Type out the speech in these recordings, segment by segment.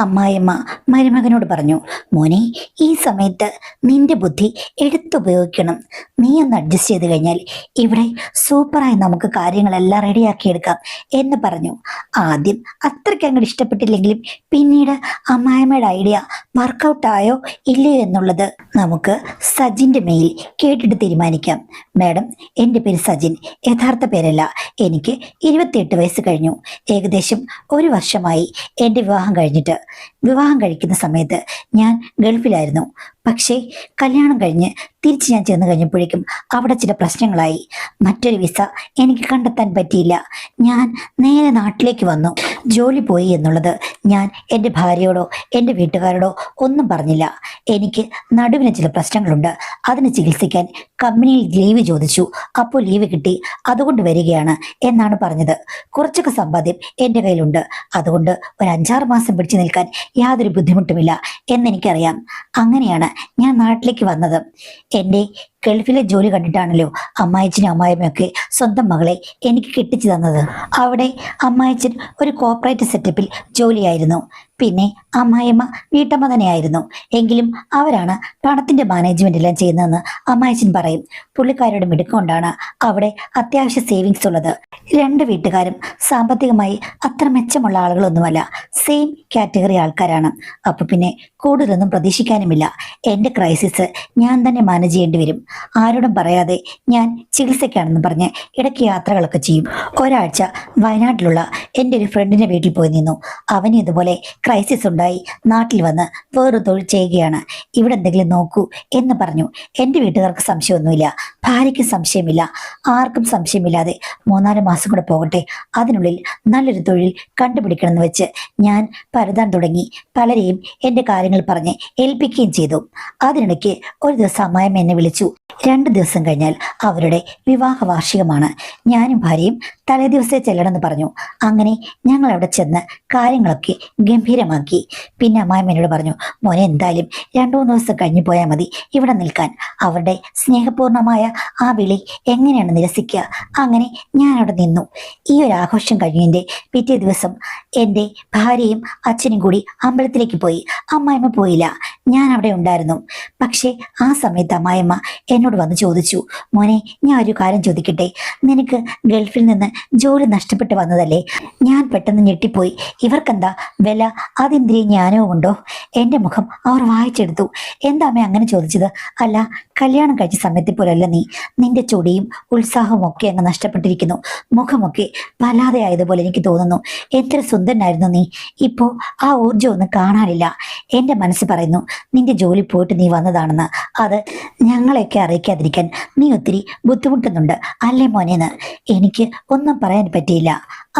അമ്മായിയമ്മ മരുമകനോട് പറഞ്ഞു. മോനെ, ഈ സമയത്ത് നിന്റെ ബുദ്ധി എടുത്തുപയോഗിക്കണം. നീ ഒന്ന് അഡ്ജസ്റ്റ് ചെയ്ത് കഴിഞ്ഞാൽ ഇവിടെ സൂപ്പറായി നമുക്ക് കാര്യങ്ങളെല്ലാം റെഡിയാക്കിയെടുക്കാം എന്ന് പറഞ്ഞു. ആദ്യം അത്രയ്ക്ക് അങ്ങോട്ട് ഇഷ്ടപ്പെട്ടില്ലെങ്കിലും പിന്നീട് അമ്മായിയമ്മയുടെ ഐഡിയ വർക്കൗട്ട് ആയോ ഇല്ലയോ എന്നുള്ളത് നമുക്ക് സജിന്റെ മെയിൽ കേട്ടിട്ട് തീരുമാനിക്കാം. മാഡം, എൻ്റെ പേര് സജിൻ. യഥാർത്ഥ പേരല്ല. എനിക്ക് 28 വയസ്സ് കഴിഞ്ഞു. ഏകദേശം 1 വർഷമായി എൻ്റെ വിവാഹം കഴിഞ്ഞിട്ട്. വിവാഹം കഴിക്കുന്ന സമയത്ത് ഞാൻ ഗൾഫിലായിരുന്നു. പക്ഷേ കല്യാണം കഴിഞ്ഞ് തിരിച്ച് ഞാൻ ചെന്ന് കഴിഞ്ഞപ്പോഴേക്കും അവിടെ ചില പ്രശ്നങ്ങളായി. മറ്റൊരു വിസ എനിക്ക് കണ്ടെത്താൻ പറ്റിയില്ല. ഞാൻ നേരെ നാട്ടിലേക്ക് വന്നു. ജോലി പോയി എന്നുള്ളത് ഞാൻ എൻ്റെ ഭാര്യയോടോ എൻ്റെ വീട്ടുകാരോടോ ഒന്നും പറഞ്ഞില്ല. എനിക്ക് നടുവിന് ചില പ്രശ്നങ്ങളുണ്ട്. അതിന് ചികിത്സിക്കാൻ കമ്പനിയിൽ ലീവ് ചോദിച്ചു. അപ്പോൾ ലീവ് കിട്ടി, അതുകൊണ്ട് വരികയാണ് എന്നാണ് പറഞ്ഞത്. കുറച്ചൊക്കെ സമ്പാദ്യം എൻ്റെ കയ്യിലുണ്ട്. അതുകൊണ്ട് ഒരു 5-6 മാസം പിടിച്ചു നിൽക്കാൻ യാതൊരു ബുദ്ധിമുട്ടുമില്ല എന്നെനിക്കറിയാം. അങ്ങനെയാണ് ഞാൻ നാട്ടിലേക്ക് വന്നത്. എൻ്റെ ഗൾഫിലെ ജോലി കണ്ടിട്ടാണല്ലോ അമ്മായിച്ചനും അമ്മായിമ്മയൊക്കെ സ്വന്തം മകളെ എനിക്ക് കെട്ടിച്ചു തന്നത്. അവിടെ അമ്മായിച്ചൻ ഒരു കോർപ്പറേറ്റ് സെറ്റപ്പിൽ ജോലിയായിരുന്നു. പിന്നെ അമ്മായിയമ്മ വീട്ടമ്മ തന്നെയായിരുന്നു. എങ്കിലും അവരാണ് പണത്തിന്റെ മാനേജ്മെന്റ് എല്ലാം ചെയ്യുന്നതെന്ന് അമ്മായിച്ചൻ പറയും. പുള്ളിക്കാരുടെ മിടുക്കൊണ്ടാണ് അവിടെ അത്യാവശ്യ സേവിങ്സ് ഉള്ളത്. 2 വീട്ടുകാരും സാമ്പത്തികമായി അത്ര മെച്ചമുള്ള ആളുകളൊന്നുമല്ല. സെയിം കാറ്റഗറി ആൾക്കാരാണ്. അപ്പൊ പിന്നെ കൂടുതലൊന്നും പ്രതീക്ഷിക്കാനുമില്ല. എൻ്റെ ക്രൈസിസ് ഞാൻ തന്നെ മാനേജ് ചെയ്യേണ്ടി വരും. ആരോടും പറയാതെ ഞാൻ ചികിത്സയ്ക്കാണെന്ന് പറഞ്ഞ് ഇടയ്ക്ക് യാത്രകളൊക്കെ ചെയ്യും. ഒരാഴ്ച വയനാട്ടിലുള്ള എൻ്റെ ഒരു ഫ്രണ്ടിന്റെ വീട്ടിൽ പോയി നിന്നു. അവന് ഇതുപോലെ ക്രൈസിസ് ഉണ്ടായി നാട്ടിൽ വന്ന് വേറൊരു തൊഴിൽ ചെയ്യുകയാണ്. ഇവിടെ എന്തെങ്കിലും നോക്കൂ എന്ന് പറഞ്ഞു. എൻ്റെ വീട്ടുകാർക്ക് സംശയമൊന്നുമില്ല, ഭാര്യയ്ക്ക് സംശയമില്ല, ആർക്കും സംശയമില്ലാതെ 3-4 മാസം കൂടെ പോകട്ടെ, അതിനുള്ളിൽ നല്ലൊരു തൊഴിൽ കണ്ടുപിടിക്കണമെന്ന് വെച്ച് ഞാൻ പരതാൻ തുടങ്ങി. പലരെയും എൻ്റെ കാര്യങ്ങൾ പറഞ്ഞ് ഏൽപ്പിക്കുകയും ചെയ്തു. അതിനിടയ്ക്ക് ഒരു ദിവസം അമ്മായിയമ്മ എന്നെ വിളിച്ചു. 2 ദിവസം കഴിഞ്ഞാൽ അവരുടെ വിവാഹ വാർഷികമാണ്. ഞാനും ഭാര്യയും തലേ ദിവസേ ചെല്ലണമെന്ന് പറഞ്ഞു. അങ്ങനെ ഞങ്ങൾ അവിടെ ചെന്ന് കാര്യങ്ങളൊക്കെ ഗംഭീരമാക്കി. പിന്നെ അമ്മായിമ്മ പറഞ്ഞു, മോനെ എന്തായാലും 2-3 ദിവസം കഴിഞ്ഞു പോയാൽ മതി ഇവിടെ നിൽക്കാൻ. അവരുടെ സ്നേഹപൂർണമായ ആ വിളി എങ്ങനെയാണ് നിരസിക്കുക? അങ്ങനെ ഞാൻ അവിടെ നിന്നു. ഈ ഒരു ആഘോഷം കഴിഞ്ഞതിൻ്റെ പിറ്റേ ദിവസം എൻ്റെ ഭാര്യയും അച്ഛനും കൂടി അമ്പലത്തിലേക്ക് പോയി. അമ്മായിമ്മ പോയില്ല, ഞാൻ അവിടെ ഉണ്ടായിരുന്നു. പക്ഷേ ആ സമയത്ത് അമ്മായിമ്മ എന്നോട് വന്ന് ചോദിച്ചു, മോനെ, ഞാൻ ഒരു കാര്യം ചോദിക്കട്ടെ? നിനക്ക് ഗൾഫിൽ നിന്ന് ജോലി നഷ്ടപ്പെട്ട് വന്നതല്ലേ? ഞാൻ പെട്ടെന്ന് ഞെട്ടിപ്പോയി. ഇവർക്കെന്താ വില അതിന്ദ്രിയ ജ്ഞാനവും ഉണ്ടോ? എൻ്റെ മുഖം അവർ വായിച്ചെടുത്തു. എന്താ അമ്മ അങ്ങനെ ചോദിച്ചത്? അല്ല, കല്യാണം കഴിച്ച സമയത്തെ പോലല്ല നീ. നിന്റെ ചൊടിയും ഉത്സാഹവും ഒക്കെ അങ്ങ് നഷ്ടപ്പെട്ടിരിക്കുന്നു. മുഖമൊക്കെ വല്ലാതെ ആയതുപോലെ എനിക്ക് തോന്നുന്നു. എത്ര സുന്ദരനായിരുന്നു നീ. ഇപ്പോ ആ ഊർജ്ജം ഒന്നും കാണാനില്ല. എൻ്റെ മനസ്സ് പറയുന്നു നിന്റെ ജോലി പോയിട്ട് നീ വന്നതാണെന്ന്. അത് ഞങ്ങളെയൊക്കെ അറിയിക്കാതിരിക്കാൻ നീ ഒത്തിരി ബുദ്ധിമുട്ടുന്നുണ്ട് അല്ലേ മോനെന്ന്. എനിക്ക് ഒന്നും പറയാൻ പറ്റിയില്ല.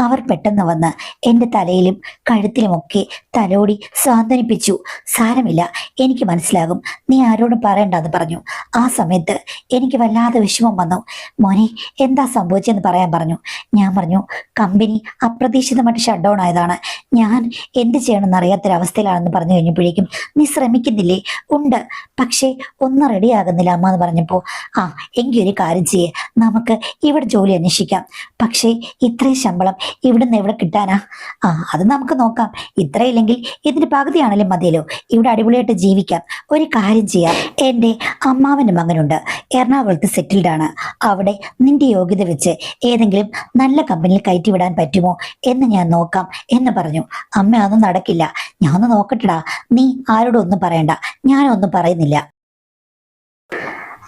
അവർ പെട്ടെന്ന് വന്ന് എൻ്റെ തലയിലും കഴുത്തിലുമൊക്കെ തലോടി സാന്ത്വനിപ്പിച്ചു. സാരമില്ല, എനിക്ക് മനസ്സിലാകും, നീ ആരോടും പറയണ്ടെന്ന് പറഞ്ഞു. ആ സമയത്ത് എനിക്ക് വല്ലാതെ വിഷമം വന്നു. മോനെ, എന്താ സംഭവിച്ചെന്ന് പറയാൻ പറഞ്ഞു. ഞാൻ പറഞ്ഞു, കമ്പനി അപ്രതീക്ഷിതമായിട്ട് ഷട്ട് ഡൗൺ ആയതാണ്. ഞാൻ എന്ത് ചെയ്യണമെന്ന് അറിയാത്തൊരവസ്ഥയിലാണെന്ന് പറഞ്ഞു കഴിഞ്ഞപ്പോഴേക്കും നീ ശ്രമിക്കുന്നില്ലേ? ഉണ്ട്, പക്ഷേ ഒന്നും റെഡിയാകുന്നില്ല അമ്മ എന്ന് പറഞ്ഞപ്പോൾ, എങ്കിൽ ഒരു കാര്യം ചെയ്യേ, നമുക്ക് ഇവിടെ ജോലി അന്വേഷിക്കാം. പക്ഷേ ഇത്രയും ശമ്പളം ഇവിടുന്ന് എവിടെ കിട്ടാനാ? അത് നമുക്ക് നോക്കാം. ഇത്രയില്ലെങ്കിൽ ഇതിന് പകുതിയാണെങ്കിലും മതിയല്ലോ. ഇവിടെ അടിപൊളിയായിട്ട് ജീവിക്കാം. ഒരു കാര്യം ചെയ്യാം, എൻ്റെ അമ്മാവൻ്റെ മകനുണ്ട്, എറണാകുളത്ത് സെറ്റിൽഡ് ആണ്. അവിടെ നിന്റെ യോഗ്യത വെച്ച് ഏതെങ്കിലും നല്ല കമ്പനിയിൽ കയറ്റിവിടാൻ പറ്റുമോ എന്ന് ഞാൻ നോക്കാം എന്ന് പറഞ്ഞു. അമ്മ, അതൊന്നും നടക്കില്ല. ഞാൻ ഒന്ന് നോക്കട്ടെടാ, നീ ആരോടും ഒന്നും പറയണ്ട. ഞാനൊന്നും പറയുന്നില്ല.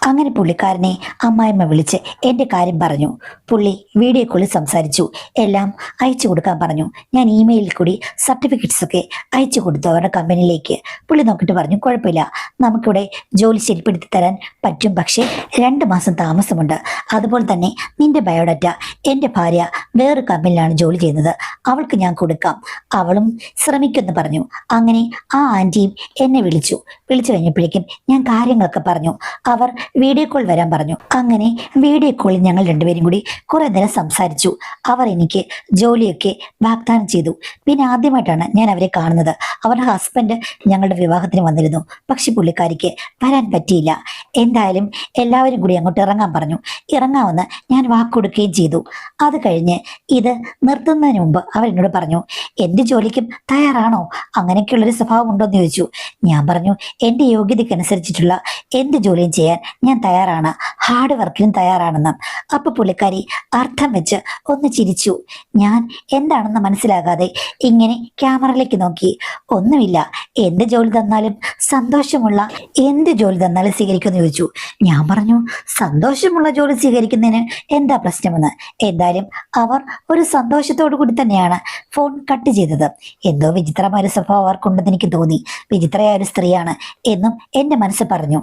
അങ്ങനെ പുള്ളിക്കാരനെ അമ്മായിമ്മ വിളിച്ച് എൻ്റെ കാര്യം പറഞ്ഞു. പുള്ളി വീഡിയോ കോളിൽ സംസാരിച്ചു. എല്ലാം അയച്ചു കൊടുക്കാൻ പറഞ്ഞു. ഞാൻ ഇമെയിലിൽ കൂടി സർട്ടിഫിക്കറ്റ്സ് ഒക്കെ അയച്ചു കൊടുത്തു അവരുടെ കമ്പനിയിലേക്ക്. പുള്ളി നോക്കിയിട്ട് പറഞ്ഞു, കുഴപ്പമില്ല, നമുക്കിവിടെ ജോലി ശരിപ്പെടുത്തി തരാൻ പറ്റും. പക്ഷേ 2 മാസം താമസമുണ്ട്. അതുപോലെ തന്നെ നിന്റെ ബയോഡാറ്റ എൻ്റെ ഭാര്യ വേറൊരു കമ്പനിയിലാണ് ജോലി ചെയ്യുന്നത്, അവൾക്ക് ഞാൻ കൊടുക്കാം. അവളും ശ്രമിക്കുമെന്ന് പറഞ്ഞു. അങ്ങനെ ആ ആൻറ്റിയും എന്നെ വിളിച്ചു കഴിഞ്ഞപ്പോഴേക്കും ഞാൻ കാര്യങ്ങളൊക്കെ പറഞ്ഞു. അവർ വീഡിയോ കോൾ വരാൻ പറഞ്ഞു. അങ്ങനെ വീഡിയോ കോളിൽ ഞങ്ങൾ രണ്ടുപേരും കൂടി കുറെ നേരം സംസാരിച്ചു. അവർ എനിക്ക് ജോലിയൊക്കെ വാഗ്ദാനം ചെയ്തു. പിന്നെ ആദ്യമായിട്ടാണ് ഞാൻ അവരെ കാണുന്നത്. അവരുടെ ഹസ്ബൻഡ് ഞങ്ങളുടെ വിവാഹത്തിന് വന്നിരുന്നു. പക്ഷെ പുള്ളിക്കാരിക്ക് വരാൻ പറ്റിയില്ല. എന്തായാലും എല്ലാവരും കൂടി അങ്ങോട്ട് ഇറങ്ങാൻ പറഞ്ഞു. ഇറങ്ങാമെന്ന് ഞാൻ വാക്കൊടുക്കുകയും ചെയ്തു. അത് കഴിഞ്ഞ് ഇത് നിർത്തുന്നതിന് മുമ്പ് അവർ എന്നോട് പറഞ്ഞു, എന്ത് ജോലിക്കും തയ്യാറാണോ, അങ്ങനെയൊക്കെയുള്ളൊരു സ്വഭാവം ഉണ്ടോ എന്ന് ചോദിച്ചു. ഞാൻ പറഞ്ഞു, എൻ്റെ യോഗ്യതയ്ക്കനുസരിച്ചിട്ടുള്ള എന്ത് ജോലിയും ചെയ്യാൻ ഞാൻ തയ്യാറാണ്, ഹാർഡ് വർക്കിനും തയ്യാറാണെന്ന്. അപ്പൊ പുള്ളിക്കാരി അർത്ഥം വെച്ച് ഒന്ന് ചിരിച്ചു. ഞാൻ എന്താണെന്ന് മനസ്സിലാകാതെ ഇങ്ങനെ ക്യാമറയിലേക്ക് നോക്കി. ഒന്നുമില്ല, എന്ത് ജോലി തന്നാലും സന്തോഷമുള്ള എന്ത് ജോലി തന്നാലും സ്വീകരിക്കുമെന്ന് ചോദിച്ചു. ഞാൻ പറഞ്ഞു, സന്തോഷമുള്ള ജോലി സ്വീകരിക്കുന്നതിന് എന്താ പ്രശ്നമെന്ന്. എന്തായാലും അവർ ഒരു സന്തോഷത്തോടു കൂടി തന്നെയാണ് ഫോൺ കട്ട് ചെയ്തത്. എന്തോ വിചിത്രമായ ഒരു സ്വഭാവം അവർക്കുണ്ടെന്ന് എനിക്ക് തോന്നി. വിചിത്രയായ ഒരു സ്ത്രീയാണ് എന്നും എന്റെ മനസ്സ് പറഞ്ഞു.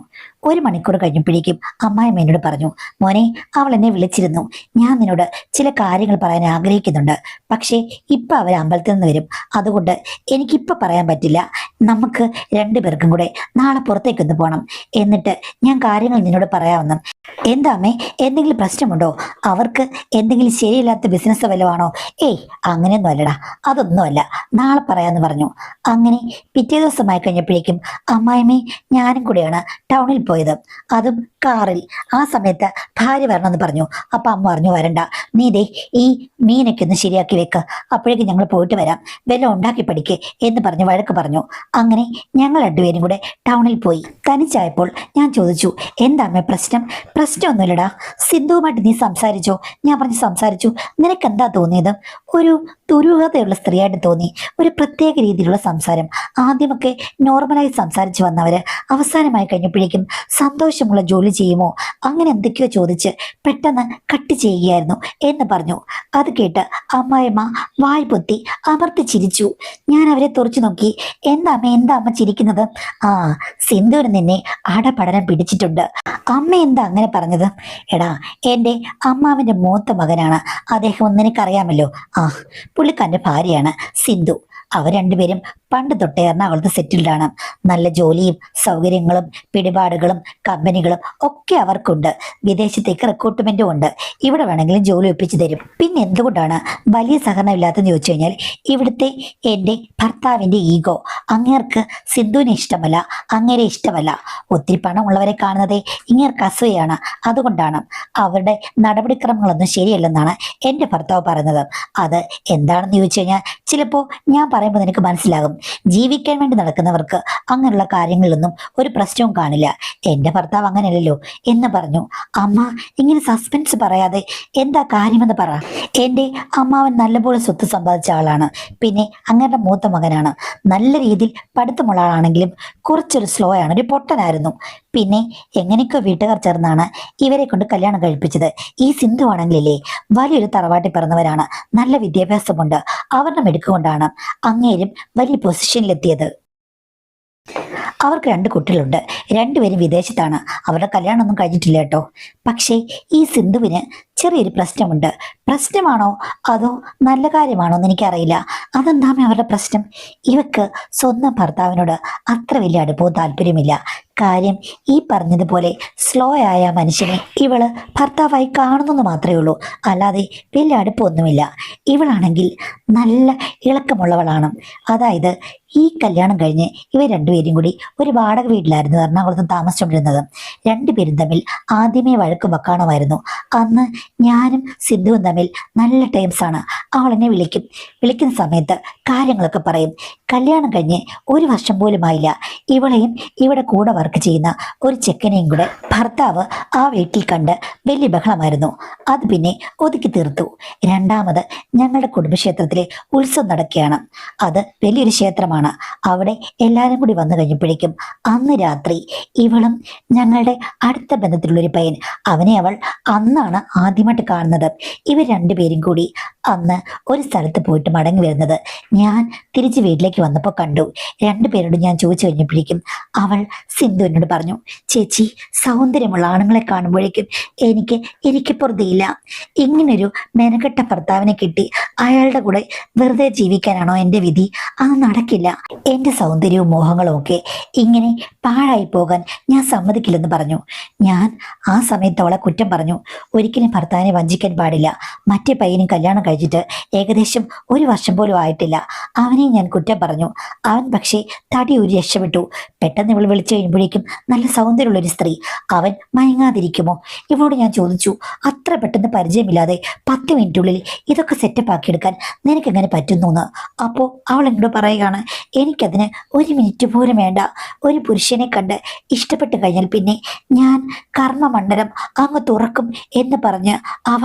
1 മണിക്കൂർ കഴിഞ്ഞപ്പോഴേക്കും അമ്മായിമ്മ എന്നോട് പറഞ്ഞു, മോനെ, അവൾ എന്നെ വിളിച്ചിരുന്നു. ഞാൻ നിന്നോട് ചില കാര്യങ്ങൾ പറയാൻ ആഗ്രഹിക്കുന്നുണ്ട്. പക്ഷേ ഇപ്പൊ അവർ അമ്പലത്തിൽ നിന്ന് വരും. അതുകൊണ്ട് എനിക്കിപ്പൊ പറയാൻ പറ്റില്ല. നമുക്ക് രണ്ടുപേർക്കും കൂടെ നാളെ പുറത്തേക്കൊന്ന് പോകണം. എന്നിട്ട് ഞാൻ കാര്യങ്ങൾ നിന്നോട് പറയാമെന്നും. എന്താ അമ്മേ, എന്തെങ്കിലും പ്രശ്നമുണ്ടോ? അവർക്ക് എന്തെങ്കിലും ശരിയില്ലാത്ത ബിസിനസ് വല്ലതുമാണോ? ഏയ്, അങ്ങനെയൊന്നും അല്ലടാ, അതൊന്നുമല്ല, നാളെ പറയാന്ന് പറഞ്ഞു. അങ്ങനെ പിറ്റേ ദിവസമായി കഴിഞ്ഞപ്പോഴേക്കും അമ്മായിമ്മയും ഞാനും കൂടെയാണ് ടൗണിൽ പോയത്. അതും കാറിൽ. ആ സമയത്ത് ഭാര്യ വരണമെന്ന് പറഞ്ഞു. അപ്പൊ അമ്മ പറഞ്ഞു, വരണ്ട, നീ ദേ ഈ മീനൊക്കെ ഒന്ന് ശരിയാക്കി വെക്ക്, അപ്പോഴേക്കും ഞങ്ങൾ പോയിട്ട് വരാം, വല്ല ഉണ്ടാക്കി പഠിക്കേ എന്ന് പറഞ്ഞ് വഴക്ക് പറഞ്ഞു. അങ്ങനെ ഞങ്ങൾ രണ്ടുപേരും കൂടെ ടൗണിൽ പോയി. തനിച്ചായപ്പോൾ ഞാൻ ചോദിച്ചു, എന്താ അമ്മ പ്രശ്നം? പ്രശ്നമൊന്നുമില്ലടാ, സിന്ധുവുമായിട്ട് നീ സംസാരിച്ചോ? ഞാൻ പറഞ്ഞു, സംസാരിച്ചു. നിനക്ക് എന്താ തോന്നിയത്? ഒരു ദുരൂഹതയുള്ള സ്ത്രീയായിട്ട് തോന്നി. ഒരു പ്രത്യേക രീതിയിലുള്ള സംസാരം. ആദ്യമൊക്കെ നോർമലായി സംസാരിച്ചു വന്നവര് അവസാനമായി കഴിഞ്ഞപ്പോഴേക്കും സന്തോഷമുള്ള ജോലി ചെയ്യുമോ അങ്ങനെ എന്തൊക്കെയോ ചോദിച്ച് പെട്ടെന്ന് കട്ട് ചെയ്യുകയായിരുന്നു എന്ന് പറഞ്ഞു. അത് കേട്ട് അമ്മായിമ്മ വായ് പൊത്തി അമർത്തി ചിരിച്ചു. ഞാൻ അവരെ തുറച്ചു നോക്കി. എന്താ അമ്മ ചിരിക്കുന്നത്? ആ, സിന്ധുവിന് നിന്നെ അടപടലം പിടിച്ചിട്ടുണ്ട്. അമ്മ എന്താ അങ്ങനെ പറഞ്ഞത്? എടാ, എൻ്റെ അമ്മാവിന്റെ മൂത്ത മകനാണ് അദ്ദേഹം, നിനക്കറിയാമല്ലോ. ആ, പുള്ളിക്കാരന്റെ ഭാര്യയാണ് സിന്ധു. അവർ രണ്ടുപേരും പണ്ട് തൊട്ടേ എറണാകുളത്ത് സെറ്റിൽഡാണ്. നല്ല ജോലിയും സൗകര്യങ്ങളും പിടിപാടുകളും കമ്പനികളും ഒക്കെ അവർക്കുണ്ട്. വിദേശത്തേക്ക് റിക്രൂട്ട്മെന്റും ഉണ്ട്. ഇവിടെ വേണമെങ്കിലും ജോലി ഒപ്പിച്ചു തരും. പിന്നെ എന്തുകൊണ്ടാണ് വലിയ സഹകരണം ഇല്ലാത്തെന്ന് ചോദിച്ചു കഴിഞ്ഞാൽ, ഇവിടുത്തെ എൻ്റെ ഭർത്താവിന്റെ ഈഗോ. അങ്ങേർക്ക് സിന്ധുവിനെ ഇഷ്ടമല്ല, അങ്ങേരെ ഇഷ്ടമല്ല. ഒത്തിരി പണമുള്ളവരെ കാണുന്നതേ ഇങ്ങേർക്ക് അസൂയാണ്. അതുകൊണ്ടാണ്. അവരുടെ നടപടിക്രമങ്ങളൊന്നും ശരിയല്ലെന്നാണ് എൻ്റെ ഭർത്താവ് പറയുന്നത്. അത് എന്താണെന്ന് ചോദിച്ചു കഴിഞ്ഞാൽ ചിലപ്പോൾ ഞാൻ പറയുമ്പോൾ നിനക്ക് മനസ്സിലാകും. ജീവിക്കാൻ വേണ്ടി നടക്കുന്നവർക്ക് അങ്ങനെയുള്ള കാര്യങ്ങളിലൊന്നും ഒരു പ്രശ്നവും കാണില്ല. എൻ്റെ ഭർത്താവ് അങ്ങനെയല്ലല്ലോ എന്ന് പറഞ്ഞു. അമ്മ, ഇങ്ങനെ സസ്പെൻസ് പറയാതെ എന്താ കാര്യമെന്ന് പറ. എൻ്റെ അമ്മാവൻ നല്ലപോലെ സ്വത്ത് സമ്പാദിച്ച ആളാണ്. പിന്നെ അങ്ങയുടെ മൂത്ത മകനാണ്. നല്ല രീതിയിൽ പഠിത്തമുള്ള ആളാണെങ്കിലും കുറച്ചൊരു സ്ലോ ആണ്, ഒരു പൊട്ടനായിരുന്നു. പിന്നെ എങ്ങനെയൊക്കെ വീട്ടുകാർ ചേർന്നാണ് ഇവരെ കൊണ്ട് കല്യാണം കഴിപ്പിച്ചത്. ഈ സിന്ധു ആണെങ്കിലേ വലിയൊരു തറവാട്ടിൽ പിറന്നവരാണ്. നല്ല വിദ്യാഭ്യാസമുണ്ട്. അവരുടെ മിടുക്കുകൊണ്ടാണ് അങ്ങേരും വലിയ പൊസിഷനിലെത്തിയത്. അവർക്ക് 2 കുട്ടികളുണ്ട്. രണ്ടുപേരും വിദേശത്താണ്. അവരുടെ കല്യാണമൊന്നും കഴിഞ്ഞിട്ടില്ല കേട്ടോ. പക്ഷേ ഈ സിന്ധുവിന് ചെറിയൊരു പ്രശ്നമുണ്ട്. പ്രശ്നമാണോ അതോ നല്ല കാര്യമാണോ എന്ന് എനിക്കറിയില്ല. അതെന്താമേ അവരുടെ പ്രശ്നം? ഇവക്ക് സ്വന്തം ഭർത്താവിനോട് അത്ര വലിയ അടുപ്പവും താല്പര്യമില്ല. കാര്യം ഈ പറഞ്ഞതുപോലെ സ്ലോ ആയ മനുഷ്യനെ ഇവള് ഭർത്താവായി കാണുന്നെന്ന് മാത്രമേ ഉള്ളൂ. അല്ലാതെ വലിയ അടുപ്പമൊന്നുമില്ല. ഇവളാണെങ്കിൽ നല്ല ഇളക്കമുള്ളവളാണ്. അതായത് ഈ കല്യാണം കഴിഞ്ഞ് ഇവർ രണ്ടുപേരും കൂടി ഒരു വാടക വീട്ടിലായിരുന്നു എറണാകുളത്ത് താമസിച്ചുകൊണ്ടിരുന്നത്. രണ്ടുപേരും തമ്മിൽ ആദ്യമേ വഴക്കും വക്കാണമായിരുന്നു. അന്ന് ഞാനും സിന്ധുവും തമ്മിൽ നല്ല ടൈംസാണ്. അവൾ എന്നെ വിളിക്കുന്ന സമയത്ത് കാര്യങ്ങളൊക്കെ പറയും. കല്യാണം കഴിഞ്ഞ് 1 വർഷം പോലും ആയില്ല. ഇവളെയും ഇവിടെ കൂടെ വർക്ക് ചെയ്യുന്ന ഒരു ചെക്കനെയും കൂടെ ഭർത്താവ് ആ വീട്ടിൽ കണ്ട് വലിയ ബഹളമായിരുന്നു. അത് പിന്നെ ഒതുക്കി തീർത്തു. രണ്ടാമത് ഞങ്ങളുടെ കുടുംബക്ഷേത്രത്തിലെ ഉത്സവം നടക്കുകയാണ്. അത് വലിയൊരു ക്ഷേത്രമാണ്. അവിടെ എല്ലാവരും കൂടി വന്നു കഴിഞ്ഞപ്പോഴേക്കും അന്ന് രാത്രി ഇവളും ഞങ്ങളുടെ അടുത്ത ബന്ധത്തിലുള്ളൊരു പയ്യൻ, അവനെ അവൾ അന്നാണ് ആദ്യമായിട്ട് കാണുന്നത്. ഇവർ രണ്ടുപേരും കൂടി അന്ന് ഒരു സ്ഥലത്ത് പോയിട്ട് മടങ്ങി വരുന്നത് ഞാൻ തിരിച്ച് വീട്ടിലേക്ക് വന്നപ്പോൾ കണ്ടു. രണ്ടുപേരോട് ഞാൻ ചോദിച്ചു കഴിഞ്ഞപ്പോഴേക്കും അവൾ സിന്ധു എന്നോട് പറഞ്ഞു, ചേച്ചി, സൗന്ദര്യമുള്ള ആണുങ്ങളെ കാണുമ്പോഴേക്കും എനിക്ക് പൊറുതിയില്ല. ഇങ്ങനൊരു മെനക്കെട്ട ഭർത്താവിനെ കിട്ടി അയാളുടെ കൂടെ വെറുതെ ജീവിക്കാനാണോ എൻ്റെ വിധി? അത് നടക്കില്ല. എൻ്റെ സൗന്ദര്യവും മോഹങ്ങളും ഒക്കെ ഇങ്ങനെ പാഴായി പോകാൻ ഞാൻ സമ്മതിക്കില്ലെന്ന് പറഞ്ഞു. ഞാൻ ആ സമയത്ത് അവളെ കുറ്റം പറഞ്ഞു. ഒരിക്കലും ഭർത്താവിനെ വഞ്ചിക്കാൻ പാടില്ല. മറ്റേ പയ്യനും കല്യാണം കഴിച്ചിട്ട് ഏകദേശം 1 വർഷം പോലും ആയിട്ടില്ല. അവനെ ഞാൻ കുറ്റം പറഞ്ഞു. അവൻ പക്ഷേ തടി ഒരു രക്ഷപ്പെട്ടു. പെട്ടെന്ന് ഇവൾ വിളിച്ചു കഴിയുമ്പോഴേക്കും നല്ല സൗന്ദര്യമുള്ളൊരു സ്ത്രീ. അവൻ മയങ്ങാതിരിക്കുമോ? ഇവളോട് ഞാൻ ചോദിച്ചു, അത്ര പെട്ടെന്ന് പരിചയമില്ലാതെ 10 മിനിറ്റുള്ളിൽ ഇതൊക്കെ സെറ്റപ്പ് ആക്കിയെടുക്കാൻ നിനക്കെങ്ങനെ പറ്റുന്നു എന്ന്. അപ്പോൾ അവൾ എന്നോട് പറയുകയാണ്, എനിക്കതിന് 1 മിനിറ്റ് പോലും വേണ്ട. ഒരു പുരുഷനെ കണ്ട് ഇഷ്ടപ്പെട്ട് കഴിഞ്ഞാൽ പിന്നെ ഞാൻ കർമ്മമണ്ഡലം അങ്ങ് തുറക്കും എന്ന് പറഞ്ഞ്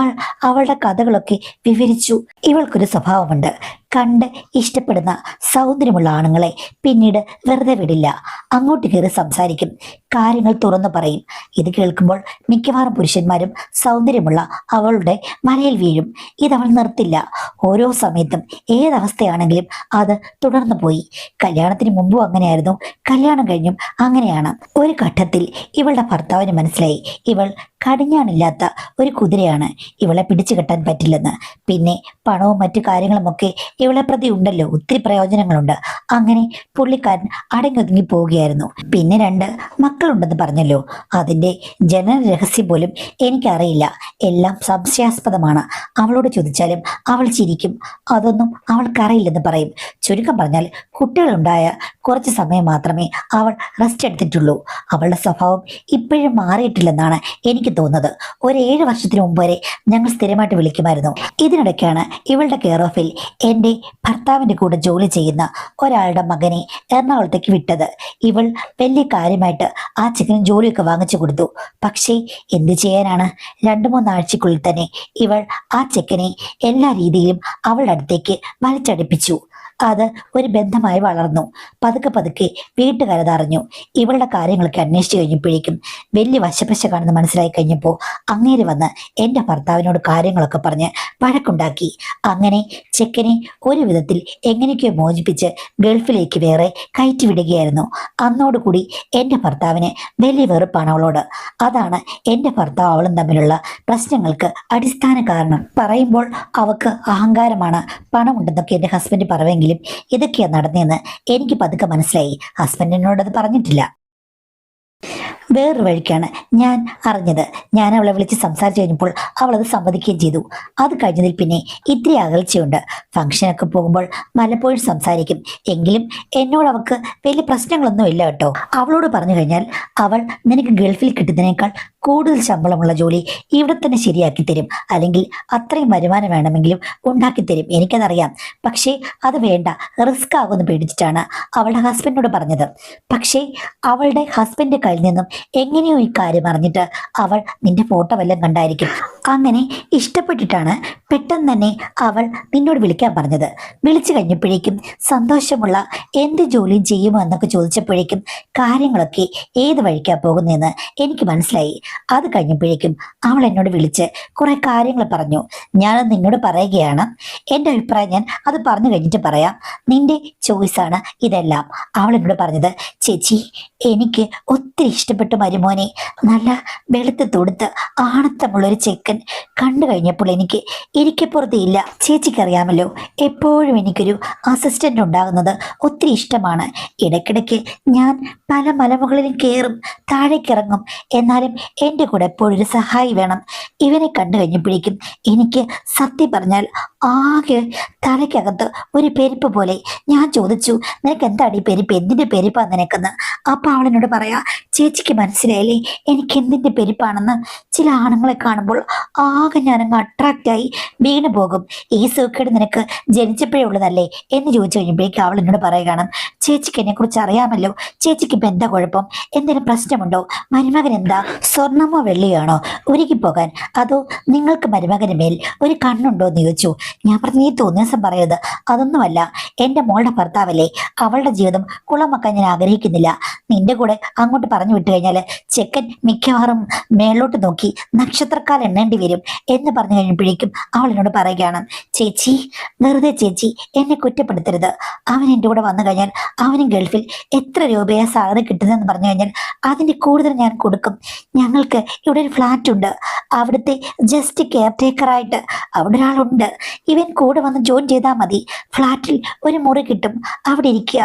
അവളുടെ കഥകളൊക്കെ വിവരിച്ചു. ഇവൾക്കൊരു സ്വഭാവമുണ്ട്. കണ്ട് ഇഷ്ടപ്പെടുന്ന സൗന്ദര്യമുള്ള ആണുങ്ങളെ പിന്നീട് വെറുതെ വിടില്ല. അങ്ങോട്ട് കയറി സംസാരിക്കും, കാര്യങ്ങൾ തുറന്നു പറയും. ഇത് കേൾക്കുമ്പോൾ മിക്കവാറും പുരുഷന്മാരും സൗന്ദര്യമുള്ള അവളുടെ വലയിൽ വീഴും. ഇതവൾ നിർത്തില്ല. ഓരോ സമയത്തും ഏതവസ്ഥയാണെങ്കിലും അത് തുടർന്നു പോയി. കല്യാണത്തിന് മുമ്പും അങ്ങനെയായിരുന്നു, കല്യാണം കഴിഞ്ഞും അങ്ങനെയാണ്. ഒരു ഘട്ടത്തിൽ ഇവളുടെ ഭർത്താവിന് മനസ്സിലായി ഇവൾ കടിഞ്ഞാണില്ലാത്ത ഒരു കുതിരയാണ്, ഇവളെ പിടിച്ചു കെട്ടാൻ പറ്റില്ലെന്ന്. പിന്നെ പണവും മറ്റു കാര്യങ്ങളുമൊക്കെ ഇവളെ പ്രതി ഉണ്ടല്ലോ, ഒത്തിരി പ്രയോജനങ്ങളുണ്ട്. അങ്ങനെ പുള്ളിക്കാരൻ അടങ്ങൊതുങ്ങി പോവുകയായിരുന്നു. പിന്നെ 2 മക്കളുണ്ടെന്ന് പറഞ്ഞല്ലോ, അതിൻ്റെ ജനന രഹസ്യം പോലും എനിക്കറിയില്ല. എല്ലാം സംശയാസ്പദമാണ്. അവളോട് ചോദിച്ചാലും അവൾ ചിരിക്കും. അതൊന്നും അവൾക്കറിയില്ലെന്ന് പറയും. ചുരുക്കം പറഞ്ഞാൽ കുട്ടികളുണ്ടായ കുറച്ച് സമയം മാത്രമേ അവൾ റെസ്റ്റ് എടുത്തിട്ടുള്ളൂ. അവളുടെ സ്വഭാവം ഇപ്പോഴും മാറിയിട്ടില്ലെന്നാണ് എനിക്ക് തോന്നുന്നത്. ഒരു 7 വർഷത്തിന് മുമ്പ് വരെ ഞങ്ങൾ സ്ഥിരമായിട്ട് വിളിക്കുമായിരുന്നു. ഇതിനിടയ്ക്കാണ് ഇവളുടെ കെയർ ഓഫിൽ എൻ്റെ ഭർത്താവിൻ്റെ കൂടെ ജോലി ചെയ്യുന്ന ഒരാളുടെ മകനെ എറണാകുളത്തേക്ക് വിട്ടത്. ഇവൾ വലിയ കാര്യമായിട്ട് ആ ചെക്കന് ജോലിയൊക്കെ വാങ്ങിച്ചു കൊടുത്തു. പക്ഷേ എന്ത് ചെയ്യാനാണ്, 2-3 ആഴ്ചക്കുള്ളിൽ തന്നെ ഇവൾ ആ ചെക്കനെ എല്ലാ രീതിയിലും അവളുടെ അടുത്തേക്ക് വലിച്ചടിപ്പിച്ചു. അത് ഒരു ബന്ധമായി വളർന്നു. പതുക്കെ വീട്ടുകാരതറിഞ്ഞു. ഇവളുടെ കാര്യങ്ങളൊക്കെ അന്വേഷിച്ചു കഴിഞ്ഞപ്പോഴേക്കും വലിയ വശപ്പശകാണെന്ന് മനസ്സിലായി കഴിഞ്ഞപ്പോൾ അങ്ങേര് വന്ന് എൻ്റെ ഭർത്താവിനോട് കാര്യങ്ങളൊക്കെ പറഞ്ഞ് വഴക്കുണ്ടാക്കി. അങ്ങനെ ചെക്കനെ ഒരു വിധത്തിൽ എങ്ങനെയൊക്കെയോ മോചിപ്പിച്ച് ഗൾഫിലേക്ക് വേറെ കയറ്റിവിടുകയായിരുന്നു. അന്നോടുകൂടി എൻ്റെ ഭർത്താവിന് വലിയ വെറുപ്പാണ് അവളോട്. അതാണ് എൻ്റെ ഭർത്താവ് അവളും തമ്മിലുള്ള പ്രശ്നങ്ങൾക്ക് അടിസ്ഥാന കാരണം. പറയുമ്പോൾ അവക്ക് അഹങ്കാരമാണ്, പണമുണ്ടെന്നൊക്കെ എൻ്റെ ഹസ്ബൻഡ് പറയുമെങ്കിൽ ഇതൊക്കെയാ നടന്നതെന്ന് എനിക്ക് പതുക്കെ മനസ്സിലായി. ഹസ്ബൻഡിനോട് അത് പറഞ്ഞിട്ടില്ല. വേറൊരു വഴിക്കാണ് ഞാൻ അറിഞ്ഞത്. ഞാൻ അവളെ വിളിച്ച് സംസാരിച്ചു കഴിഞ്ഞപ്പോൾ അവളത് സമ്മതിക്കുകയും ചെയ്തു. അത് കഴിഞ്ഞതിൽ പിന്നെ ഇത്തിരി അകൽച്ചയുണ്ട്. ഫംഗ്ഷനൊക്കെ പോകുമ്പോൾ പലപ്പോഴും സംസാരിക്കും. എങ്കിലും എന്നോട് അവൾക്ക് വലിയ പ്രശ്നങ്ങളൊന്നും ഇല്ല കേട്ടോ. അവളോട് പറഞ്ഞു കഴിഞ്ഞാൽ അവൾ നിനക്ക് ഗൾഫിൽ കിട്ടുന്നതിനേക്കാൾ കൂടുതൽ ശമ്പളമുള്ള ജോലി ഇവിടെ തന്നെ ശരിയാക്കി തരും, അല്ലെങ്കിൽ അത്രയും വരുമാനം വേണമെങ്കിലും ഉണ്ടാക്കി തരും, എനിക്കതറിയാം. പക്ഷേ അത് വേണ്ട, റിസ്ക് ആകുമെന്ന് പേടിച്ചിട്ടാണ് അവളുടെ ഹസ്ബൻഡിനോട് പറഞ്ഞത്. പക്ഷേ അവളുടെ ഹസ്ബൻഡിന്റെ കയ്യിൽ നിന്നും എങ്ങനെയോ ഈ കാര്യം അറിഞ്ഞിട്ട് അവൾ നിന്റെ ഫോട്ടോ വല്ലതും കണ്ടായിരിക്കും. അങ്ങനെ ഇഷ്ടപ്പെട്ടിട്ടാണ് പെട്ടെന്ന് തന്നെ അവൾ നിന്നോട് വിളിക്കാൻ പറഞ്ഞത്. വിളിച്ചു കഴിഞ്ഞപ്പോഴേക്കും സന്തോഷമുള്ള എന്ത് ജോലിയും ചെയ്യുമോ എന്നൊക്കെ ചോദിച്ചപ്പോഴേക്കും കാര്യങ്ങളൊക്കെ ഏത് വഴിക്കാ പോകുന്നതെന്ന് എനിക്ക് മനസ്സിലായി. അത് കഴിഞ്ഞപ്പോഴേക്കും അവൾ എന്നോട് വിളിച്ച് കുറെ കാര്യങ്ങൾ പറഞ്ഞു. ഞാനത് നിന്നോട് പറയുകയാണ്. എൻ്റെ അഭിപ്രായം ഞാൻ അത് പറഞ്ഞു കഴിഞ്ഞിട്ട് പറയാം. നിന്റെ ചോയ്സാണ് ഇതെല്ലാം. അവൾ എന്നോട് പറഞ്ഞത്, ചേച്ചി, എനിക്ക് ഒത്തിരി ഇഷ്ടപ്പെട്ടു മരുമോനെ. നല്ല വെളുത്ത് തൊടുത്ത് ആണത്തമുള്ളൊരു ചെക്കൻ കണ്ടു കഴിഞ്ഞപ്പോൾ എനിക്ക് പുറത്തില്ല. ചേച്ചിക്കറിയാമല്ലോ, എപ്പോഴും എനിക്കൊരു അസിസ്റ്റന്റ് ഉണ്ടാകുന്നത് ഒത്തിരി ഇഷ്ടമാണ്. ഇടയ്ക്കിടയ്ക്ക് ഞാൻ പല മലമുകളിലും കയറും, താഴേക്കിറങ്ങും. എന്നാലും എൻ്റെ കൂടെ എപ്പോഴൊരു സഹായി വേണം. ഇവനെ കണ്ടു കഴിഞ്ഞപ്പോഴേക്കും എനിക്ക് സത്യം പറഞ്ഞാൽ ആകെ തലയ്ക്കകത്ത് ഒരു പെരുപ്പ് പോലെ. ഞാൻ ചോദിച്ചു, നിനക്ക് എന്താടി പെരുപ്പ്, എന്തിൻ്റെ പെരുപ്പാ നിനക്കെന്ന്. അപ്പം അവളെന്നോട് പറയാ, ചേച്ചിക്ക് മനസ്സിലായില്ലേ എനിക്ക് എന്തിൻ്റെ പെരുപ്പാണെന്ന്. ചില ആണുങ്ങളെ കാണുമ്പോൾ ആകെ ഞാനങ്ങ് അട്രാക്റ്റായി വീണു പോകും. ഈ സൂക്കേട് നിനക്ക് ജനിച്ചപ്പോഴേ ഉള്ളതല്ലേ എന്ന് ചോദിച്ചു കഴിഞ്ഞപ്പോഴേക്കും അവൾ എന്നോട് പറയുകയാണ്, ചേച്ചിക്ക് എന്നെ കുറിച്ച് അറിയാമല്ലോ, ചേച്ചിക്ക് ഇപ്പം എന്താ കുഴപ്പം, എന്തെങ്കിലും പ്രശ്നമുണ്ടോ, മരുമകൻ എന്താ സ്വർണമോ വെള്ളിയാണോ ഒരുക്കിപ്പോകാൻ, അതോ നിങ്ങൾക്ക് മരുമകന് മേൽ ഒരു കണ്ണുണ്ടോ എന്ന് ചോദിച്ചു. ഞാൻ പറഞ്ഞു, നീ തോന്നിയ ദിവസം പറയരുത്, അതൊന്നുമല്ല, എൻ്റെ മോളുടെ ഭർത്താവല്ലേ, അവളുടെ ജീവിതം കുളമാക്കാൻ ഞാൻ ആഗ്രഹിക്കുന്നില്ല. നിന്റെ കൂടെ അങ്ങോട്ട് പറഞ്ഞു വിട്ടു കഴിഞ്ഞാൽ കഴിഞ്ഞാൽ ചെക്കൻ മിക്കവാറും മേലോട്ട് നോക്കി നക്ഷത്രക്കാൽ എണ്ണേണ്ടി വരും എന്ന് പറഞ്ഞു കഴിയുമ്പോഴേക്കും അവൾ എന്നോട് പറയുകയാണ്, ചേച്ചി വെറുതെ ചേച്ചി എന്നെ കുറ്റപ്പെടുത്തരുത്. അവൻ എൻ്റെ കൂടെ വന്നു കഴിഞ്ഞാൽ അവനും ഗൾഫിൽ എത്ര രൂപയാ സാലറി കിട്ടുന്നതെന്ന് പറഞ്ഞു കഴിഞ്ഞാൽ അതിൻ്റെ കൂടുതൽ ഞാൻ കൊടുക്കും. ഞങ്ങൾക്ക് ഇവിടെ ഒരു ഫ്ലാറ്റ് ഉണ്ട്, അവിടുത്തെ ജസ്റ്റ് കെയർ ടേക്കറായിട്ട് അവിടെ ഒരാളുണ്ട്. ഇവൻ കൂടെ വന്ന് ജോയിൻ ചെയ്താൽ മതി. ഫ്ലാറ്റിൽ ഒരു മുറി കിട്ടും, അവിടെ ഇരിക്കുക.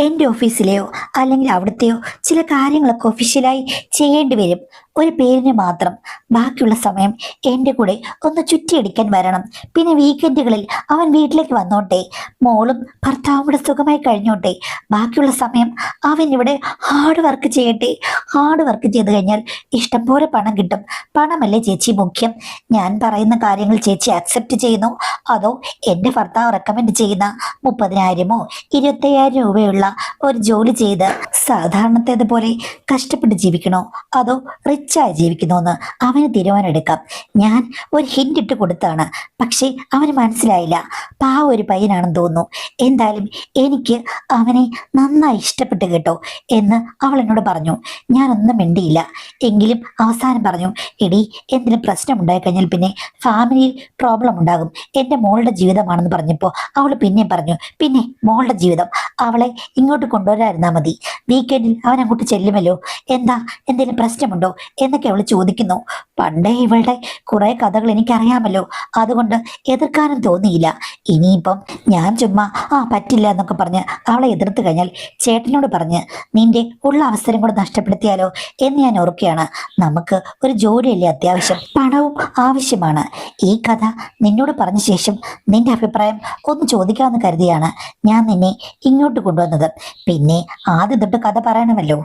എൻ്റെ ഓഫീസിലെയോ അല്ലെങ്കിൽ അവിടുത്തെയോ ചില കാര്യങ്ങളൊക്കെ ഒഫീഷ്യലായി ചെയ്യേണ്ടി വരും, ഒരു പേരിന് മാത്രം. ബാക്കിയുള്ള സമയം എൻ്റെ കൂടെ ഒന്ന് ചുറ്റിയടിക്കാൻ വരണം. പിന്നെ വീക്കെൻഡുകളിൽ അവൻ വീട്ടിലേക്ക് വന്നോട്ടെ, മോളും ഭർത്താവും കൂടെ സുഖമായി കഴിഞ്ഞോട്ടെ. ബാക്കിയുള്ള സമയം അവൻ ഇവിടെ ഹാർഡ് വർക്ക് ചെയ്യട്ടെ. ഹാർഡ് വർക്ക് ചെയ്ത് കഴിഞ്ഞാൽ ഇഷ്ടംപോലെ പണം കിട്ടും. പണമല്ലേ ചേച്ചി മുഖ്യം? ഞാൻ പറയുന്ന കാര്യങ്ങൾ ചേച്ചി അക്സെപ്റ്റ് ചെയ്യുന്നു, അതോ എൻ്റെ ഭർത്താവ് റെക്കമെൻഡ് ചെയ്യുന്ന 30,000-ഓ 25,000 രൂപയുള്ള ഒരു ജോലി ചെയ്ത് സാധാരണത്തേതുപോലെ കഷ്ടപ്പെട്ട് ജീവിക്കണോ, അതോ റിച്ചായി ജീവിക്കണോന്ന് അവന് തീരുമാനമെടുക്കാം. ഞാൻ ഒരു ഹിന്റ് ഇട്ട് കൊടുത്താണ്, പക്ഷേ അവന് മനസ്സിലായില്ല. പാവ ഒരു പയ്യനാണെന്ന് തോന്നുന്നു. എന്തായാലും എനിക്ക് അവനെ നന്നായി ഇഷ്ടപ്പെട്ടു കേട്ടോ എന്ന് അവൾ എന്നോട് പറഞ്ഞു. ഞാനൊന്നും മിണ്ടിയില്ല. എങ്കിലും അവസാനം പറഞ്ഞു, എടി എന്തെങ്കിലും പ്രശ്നം ഉണ്ടായി കഴിഞ്ഞാൽ പിന്നെ ഫാമിലിയിൽ പ്രോബ്ലം ഉണ്ടാകും. എൻ്റെ മോളുടെ ജീവിതമാണെന്ന് പറഞ്ഞപ്പോൾ അവൾ പിന്നെ പറഞ്ഞു, പിന്നെ മോളുടെ ജീവിതം, അവളെ ഇങ്ങോട്ട് കൊണ്ടുവരാതിരുന്നാൽ മതി. വീക്കെൻഡിൽ അവൻ അങ്ങോട്ട് ചെല്ലുമല്ലോ, എന്താ എന്തെങ്കിലും പ്രശ്നമുണ്ടോ എന്നൊക്കെ അവൾ ചോദിക്കുന്നു. പണ്ടേ ഇവളുടെ കുറെ കഥകൾ എനിക്കറിയാമല്ലോ, അതുകൊണ്ട് എതിർക്കാനും തോന്നിയില്ല. ഇനിയിപ്പം ഞാൻ ചുമ്മാ പറ്റില്ല എന്നൊക്കെ പറഞ്ഞ് അവളെ എതിർത്ത് കഴിഞ്ഞാൽ ചേട്ടനോട് പറഞ്ഞ് നിന്റെ ഉള്ള അവസരം കൂടെ നഷ്ടപ്പെടുത്തിയാലോ എന്ന് ഞാൻ ഓർക്കുകയാണ്. നമുക്ക് ഒരു ജോലിയല്ലേ അത്യാവശ്യം, പണവും ആവശ്യമാണ്. ഈ കഥ നിന്നോട് പറഞ്ഞ ശേഷം നിന്റെ അഭിപ്രായം ഒന്ന് ചോദിക്കാമെന്ന് കരുതിയാണ് ഞാൻ നിന്നെ ഇങ്ങോട്ട് കൊണ്ടുവന്നത്. പിന്നെ ആദ്യം തൊട്ട് കഥ പറയണമല്ലോ.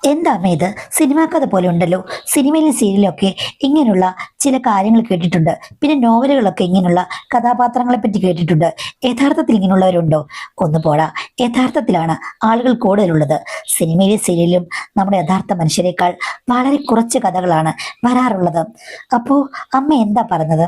എന്താ അമ്മ ഇത് സിനിമാ കഥ പോലെ ഉണ്ടല്ലോ. സിനിമയിലും സീരിയലൊക്കെ ഇങ്ങനെയുള്ള ചില കാര്യങ്ങൾ കേട്ടിട്ടുണ്ട്, പിന്നെ നോവലുകളൊക്കെ ഇങ്ങനെയുള്ള കഥാപാത്രങ്ങളെ പറ്റി കേട്ടിട്ടുണ്ട്. യഥാർത്ഥത്തിൽ ഇങ്ങനെയുള്ളവരുണ്ടോ? ഒന്ന് പോടാ, യഥാർത്ഥത്തിലാണ് ആളുകൾ കൂടുതലുള്ളത്. സിനിമയിലും സീരിയലിലും നമ്മുടെ യഥാർത്ഥ മനുഷ്യരെക്കാൾ വളരെ കുറച്ച് കഥകളാണ് വരാറുള്ളത്. അപ്പോൾ അമ്മ എന്താ പറഞ്ഞത്?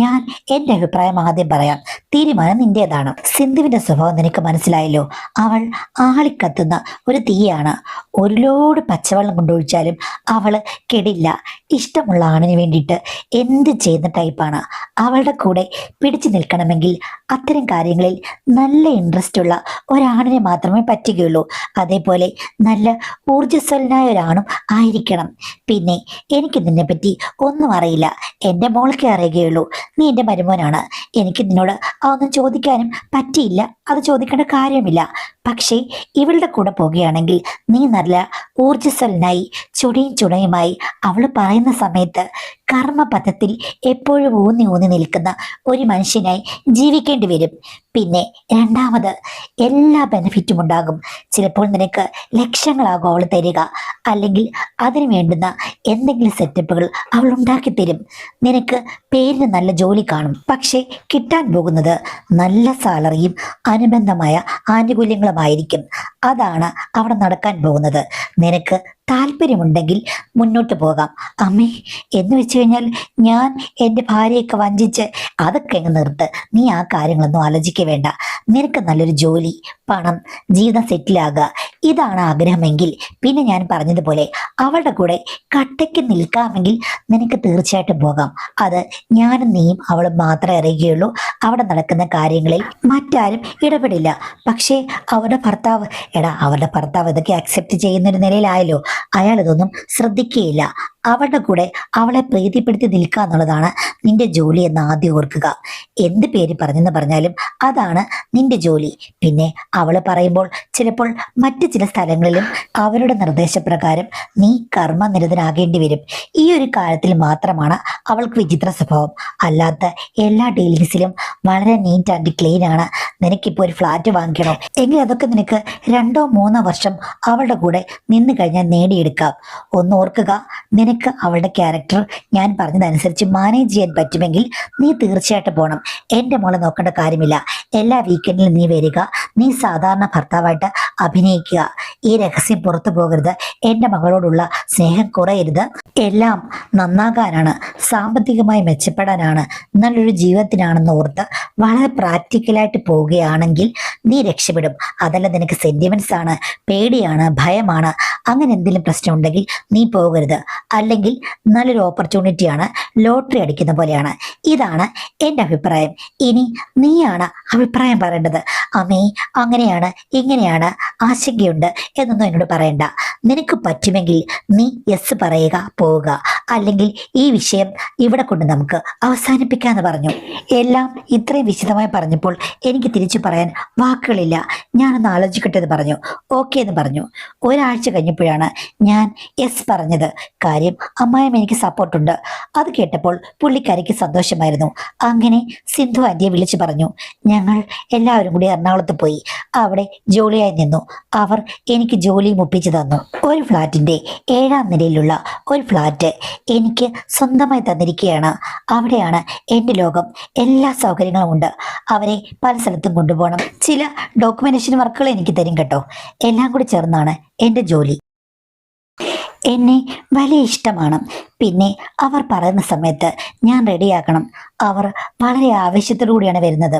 ഞാൻ എൻ്റെ അഭിപ്രായം ആദ്യം പറയാം, തീരുമാനം നിന്റേതാണ്. സിന്ധുവിന്റെ സ്വഭാവം നിനക്ക് മനസ്സിലായല്ലോ. അവൾ ആളിക്കത്തുന്ന ഒരു തീയാണ്. ഒരു ലോഡ് പച്ചവെള്ളം കൊണ്ടൊഴിച്ചാലും അവള് കെടില്ല. ഇഷ്ടമുള്ള ആണിന് വേണ്ടിയിട്ട് എന്ത് ചെയ്യുന്ന ടൈപ്പാണ്. അവളുടെ കൂടെ പിടിച്ചു നിൽക്കണമെങ്കിൽ അത്തരം കാര്യങ്ങളിൽ നല്ല ഇൻട്രസ്റ്റ് ഉള്ള ഒരാണിനെ മാത്രമേ പറ്റുകയുള്ളൂ. അതേപോലെ നല്ല ഊർജ്ജസ്വലനായ ഒരാണും ആയിരിക്കണം. പിന്നെ എനിക്ക് നിന്നെ പറ്റി ഒന്നും അറിയില്ല, എൻ്റെ മോൾക്ക് അറിയുകയുള്ളൂ. നീ എൻ്റെ മരുമോനാണ്. എനിക്ക് നിന്നോട് അതൊന്നും ചോദിക്കാനും പറ്റിയില്ല, അത് ചോദിക്കേണ്ട കാര്യമില്ല. പക്ഷേ ഇവളുടെ കൂടെ പോകുകയാണെങ്കിൽ നീ നല്ല ഊർജ്ജസ്വലനായി ചുടിയും ചുടയുമായി അവൾ പറയുന്ന സമയത്ത് കർമ്മപഥത്തിൽ എപ്പോഴും ഊന്നി ഊന്നി നിൽക്കുന്ന ഒരു മനുഷ്യനായി ജീവിക്കേണ്ടി വരും. പിന്നെ രണ്ടാമത് എല്ലാ ബെനിഫിറ്റും ഉണ്ടാകും. ചിലപ്പോൾ നിനക്ക് ലക്ഷങ്ങളാകും അവൾ തരിക, അല്ലെങ്കിൽ അതിന് വേണ്ടുന്ന എന്തെങ്കിലും സെറ്റപ്പുകൾ അവൾ ഉണ്ടാക്കി തരും. നിനക്ക് പേരിന് നല്ല ജോലി കാണും, പക്ഷേ കിട്ടാൻ പോകുന്നത് നല്ല സാലറിയും അനുബന്ധമായ ആനുകൂല്യങ്ങളുമായിരിക്കും. അതാണ് അവിടെ നടക്കാൻ പോകുന്നത്. നിനക്ക് താല്പര്യമുണ്ടെങ്കിൽ മുന്നോട്ട് പോകാം. അമ്മേ, എന്ന് വെച്ച് കഴിഞ്ഞാൽ ഞാൻ എൻ്റെ ഭാര്യയൊക്കെ വഞ്ചിച്ച് അതൊക്കെ അങ്ങ് നിർത്ത്. നീ ആ കാര്യങ്ങളൊന്നും ആലോചിക്കുക വേണ്ട. നിനക്ക് നല്ലൊരു ജോലി, പണം, ജീവിതം സെറ്റിലാകുക, ഇതാണ് ആഗ്രഹമെങ്കിൽ പിന്നെ ഞാൻ പറഞ്ഞതുപോലെ അവളുടെ കൂടെ കട്ടയ്ക്ക് നിൽക്കാമെങ്കിൽ നിനക്ക് തീർച്ചയായിട്ടും പോകാം. അത് ഞാനും നീയും അവളും മാത്രമേ അറിയുകയുള്ളൂ. അവിടെ നടക്കുന്ന കാര്യങ്ങളിൽ മറ്റാരും ഇടപെടില്ല. പക്ഷേ അവരുടെ ഭർത്താവ്, അവരുടെ ഭർത്താവ് ഇതൊക്കെ അക്സെപ്റ്റ് ചെയ്യുന്നൊരു നിലയിലായല്ലോ. അയാൾ ഇതൊന്നും ശ്രദ്ധിക്കുകയില്ല. അവളുടെ കൂടെ അവളെ പ്രീതിപ്പെടുത്തി നിൽക്കുക എന്നുള്ളതാണ് നിന്റെ ജോലി എന്ന് ആദ്യം ഓർക്കുക. എന്ത് പേര് പറഞ്ഞെന്ന് പറഞ്ഞാലും അതാണ് നിന്റെ ജോലി. പിന്നെ അവള് പറയുമ്പോൾ ചിലപ്പോൾ മറ്റു ചില സ്ഥലങ്ങളിലും അവരുടെ നിർദ്ദേശപ്രകാരം നീ കർമ്മനിരതനാകേണ്ടി വരും. ഈ ഒരു കാര്യത്തിൽ മാത്രമാണ് അവൾക്ക് വിചിത്ര സ്വഭാവം. അല്ലാത്ത എല്ലാ ഡീലിങ്സിലും വളരെ നീറ്റ് ആൻഡ് ക്ലീൻ ആണ്. നിനക്കിപ്പോൾ ഒരു ഫ്ലാറ്റ് വാങ്ങിക്കണോ എങ്കിൽ അതൊക്കെ നിനക്ക് 2-3 വർഷം അവളുടെ കൂടെ നിന്ന് കഴിഞ്ഞാൽ നേടിയെടുക്കാം. ഒന്ന് ഓർക്കുക, നിനക്ക് അവളുടെ ക്യാരക്ടർ ഞാൻ പറഞ്ഞതനുസരിച്ച് മാനേജ് ചെയ്യാൻ പറ്റുമെങ്കിൽ നീ തീർച്ചയായിട്ടും പോകണം. എൻ്റെ മോളെ നോക്കേണ്ട കാര്യമില്ല. എല്ലാ വീക്കെൻഡിലും നീ വരിക, നീ സാധാരണ ഭർത്താവായിട്ട് അഭിനയിക്കുക. ഈ രഹസ്യം പുറത്തു പോകരുത്. എൻ്റെ മകളോടുള്ള സ്നേഹം കുറയരുത്. എല്ലാം നന്നാകാനാണ്, സാമ്പത്തികമായി മെച്ചപ്പെടാനാണ്, നല്ലൊരു ജീവിതത്തിനാണെന്ന് ഓർത്ത് വളരെ പ്രാക്ടിക്കലായിട്ട് പോവുകയാണെങ്കിൽ നീ രക്ഷപ്പെടും. അതല്ല നിനക്ക് സെന്റിമെന്റ്സ് ആണ്, പേടിയാണ്, ഭയമാണ്, അങ്ങനെ എന്തെങ്കിലും പ്രശ്നം ഉണ്ടെങ്കിൽ നീ പോകരുത്. അല്ലെങ്കിൽ നല്ലൊരു ഓപ്പർച്യൂണിറ്റിയാണ്, ലോട്ടറി അടിക്കുന്ന പോലെയാണ്. ഇതാണ് എൻ്റെ അഭിപ്രായം. ഇനി നീയാണ് അഭിപ്രായം പറയേണ്ടത്. അമ്മേ അങ്ങനെയാണ് ഇങ്ങനെയാണ് ആശങ്കയുണ്ട് എന്നൊന്നും എന്നോട് പറയണ്ട. നിനക്ക് പറ്റുമെങ്കിൽ നീ യെസ് പറയുക, പോവുക. അല്ലെങ്കിൽ ഈ വിഷയം ഇവിടെ കൊണ്ട് നമുക്ക് അവസാനിപ്പിക്കാന്ന് പറഞ്ഞു. എല്ലാം ഇത്രയും വിശദമായി പറഞ്ഞപ്പോൾ എനിക്ക് തിരിച്ചു പറയാൻ വാക്കുകളില്ല. ഞാനൊന്ന് ആലോചിക്കട്ടെ എന്ന് പറഞ്ഞു. ഓക്കെ എന്ന് പറഞ്ഞു. ഒരാഴ്ച കഴിഞ്ഞപ്പോഴാണ് ഞാൻ യെസ് പറഞ്ഞത്. കാര്യം അമ്മായിയും എനിക്ക് സപ്പോർട്ടുണ്ട്. അത് കേട്ടപ്പോൾ പുള്ളിക്കാരിക്ക് സന്തോഷമായിരുന്നു. അങ്ങനെ സിന്ധു ആന്റിയെ വിളിച്ചു പറഞ്ഞു. ഞങ്ങൾ എല്ലാവരും കൂടി എറണാകുളത്ത് പോയി. അവിടെ ജോലിയായി നിന്നു. അവർ എനിക്ക് ജോലിയും ഒപ്പിച്ചു തന്നു. ഒരു ഫ്ലാറ്റിന്റെ 7ാം നിലയിലുള്ള ഒരു ഫ്ലാറ്റ് എനിക്ക് സ്വന്തമായി തന്നിരിക്കുകയാണ്. അവിടെയാണ് എൻ്റെ ലോകം. എല്ലാ സൗകര്യങ്ങളും ഉണ്ട്. അവരെ പല സ്ഥലത്തും കൊണ്ടുപോകണം. ചില ഡോക്യുമെന്റേഷൻ വർക്കുകൾ എനിക്ക് തരും കേട്ടോ. എല്ലാം കൂടി ചേർന്നാണ് എൻ്റെ ജോലി. എന്നെ വലിയ ഇഷ്ടമാണ്. പിന്നെ അവർ പറയുന്ന സമയത്ത് ഞാൻ റെഡിയാക്കണം. അവർ വളരെ ആവേശത്തോടു കൂടിയാണ് വരുന്നത്.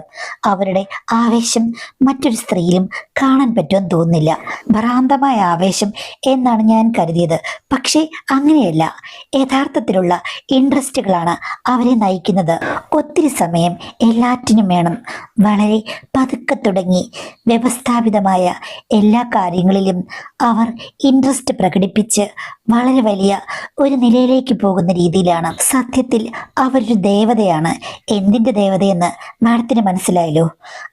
അവരുടെ ആവേശം മറ്റൊരു സ്ത്രീയിലും കാണാൻ പറ്റുമെന്ന് തോന്നുന്നില്ല. ഭ്രാന്തമായ ആവേശം എന്നാണ് ഞാൻ കരുതിയത്. പക്ഷേ അങ്ങനെയല്ല. യഥാർത്ഥത്തിലുള്ള ഇൻട്രസ്റ്റുകളാണ് അവരെ നയിക്കുന്നത്. ഒത്തിരി സമയം എല്ലാറ്റിനും വേണം. വളരെ പതുക്കെ തുടങ്ങി വ്യവസ്ഥാപിതമായ എല്ലാ കാര്യങ്ങളിലും അവർ ഇൻട്രസ്റ്റ് പ്രകടിപ്പിച്ച് വളരെ വലിയ ഒരു നിലയിലേക്ക് പോകുന്ന രീതിയിലാണ്. സത്യത്തിൽ അവരൊരു ദേവതയാണ്. എന്തിന്റെ ദേവതയെന്ന് മാഡത്തിന് മനസ്സിലായല്ലോ.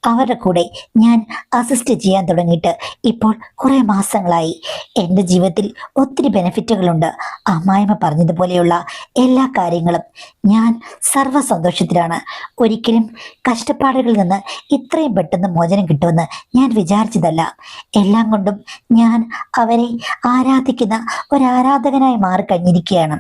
അവരുടെ കൂടെ ഞാൻ അസിസ്റ്റ് ചെയ്യാൻ തുടങ്ങിയിട്ട് ഇപ്പോൾ കുറെ മാസങ്ങളായി. എൻ്റെ ജീവിതത്തിൽ ഒത്തിരി ബെനിഫിറ്റുകളുണ്ട്. അമ്മായിമ്മ പറഞ്ഞതുപോലെയുള്ള എല്ലാ കാര്യങ്ങളും ഞാൻ സർവ്വ സന്തോഷത്തിലാണ്. ഒരിക്കലും കഷ്ടപ്പാടുകളിൽ നിന്ന് ഇത്രയും പെട്ടെന്ന് മോചനം കിട്ടുമെന്ന് ഞാൻ വിചാരിച്ചതല്ല. എല്ലാം കൊണ്ടും ഞാൻ അവരെ ആരാധിക്കുന്ന ഒരാരാധകനായി മാറിക്കഴിഞ്ഞിരിക്കുകയാണ്.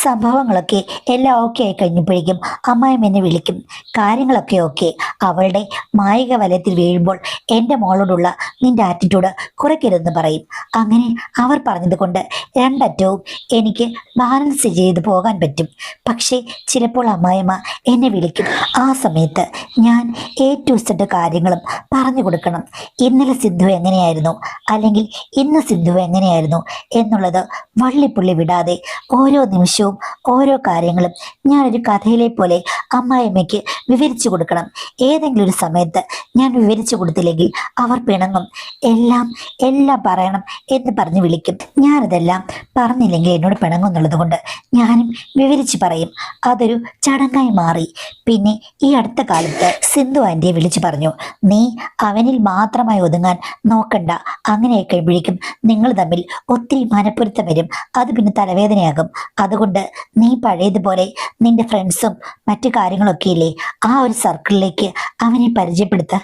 സംഭവങ്ങളൊക്കെ എല്ലാം ഓക്കെ ആയി കഴിഞ്ഞപ്പോഴേക്കും അമ്മായിമ്മ എന്നെ വിളിക്കും. കാര്യങ്ങളൊക്കെ ഓക്കെ. അവളുടെ മായിക വലയത്തിൽ വീഴുമ്പോൾ എൻ്റെ മോളോടുള്ള നിന്റെ ആറ്റിറ്റ്യൂഡ് കുറയ്ക്കരുതെന്ന് പറയും. അങ്ങനെ അവർ പറഞ്ഞത് കൊണ്ട് രണ്ടറ്റവും എനിക്ക് ബാലൻസ് ചെയ്ത് പോകാൻ പറ്റും. പക്ഷേ ചിലപ്പോൾ അമ്മായിമ്മ എന്നെ വിളിക്കും. ആ സമയത്ത് ഞാൻ A to Z കാര്യങ്ങളും പറഞ്ഞു കൊടുക്കണം. ഇന്നലെ സിന്ധു എങ്ങനെയായിരുന്നു, അല്ലെങ്കിൽ ഇന്ന് സിന്ധു എങ്ങനെയായിരുന്നു എന്നുള്ളത് വള്ളിപ്പുള്ളി വിടാതെ ഓരോ നിമിഷവും ഓരോ കാര്യങ്ങളും ഞാനൊരു കഥയിലെ പോലെ അമ്മായിമ്മയ്ക്ക് വിവരിച്ചു കൊടുക്കണം. ഏതെങ്കിലും ഒരു സമയത്ത് ഞാൻ വിവരിച്ചു കൊടുത്തില്ലെങ്കിൽ അവർ പിണങ്ങും. എല്ലാം എല്ലാം പറയണം എന്ന് പറഞ്ഞ് വിളിക്കും. ഞാനതെല്ലാം പറഞ്ഞില്ലെങ്കിൽ എന്നോട് പിണങ്ങും എന്നുള്ളത് കൊണ്ട് ഞാനും വിവരിച്ച് പറയും. അതൊരു ചടങ്ങായി മാറി. പിന്നെ ഈ അടുത്ത കാലത്ത് സിന്ധു ആന്റിയെ വിളിച്ചു പറഞ്ഞു, നീ അവനിൽ മാത്രമായി ഒതുങ്ങാൻ നോക്കണ്ട. അങ്ങനെ കഴിയുമ്പോഴേക്കും നിങ്ങൾ തമ്മിൽ ഒത്തിരി മനപ്പൊരുത്തം വരും. അത് പിന്നെ തലവേദനയാകും. അതുകൊണ്ട് നീ പഴയതുപോലെ നിന്റെ ഫ്രണ്ട്സും മറ്റു കാര്യങ്ങളൊക്കെ ഇല്ലേ, ആ ഒരു സർക്കിളിലേക്ക് അവനെ പരിചയപ്പെടുത്ത,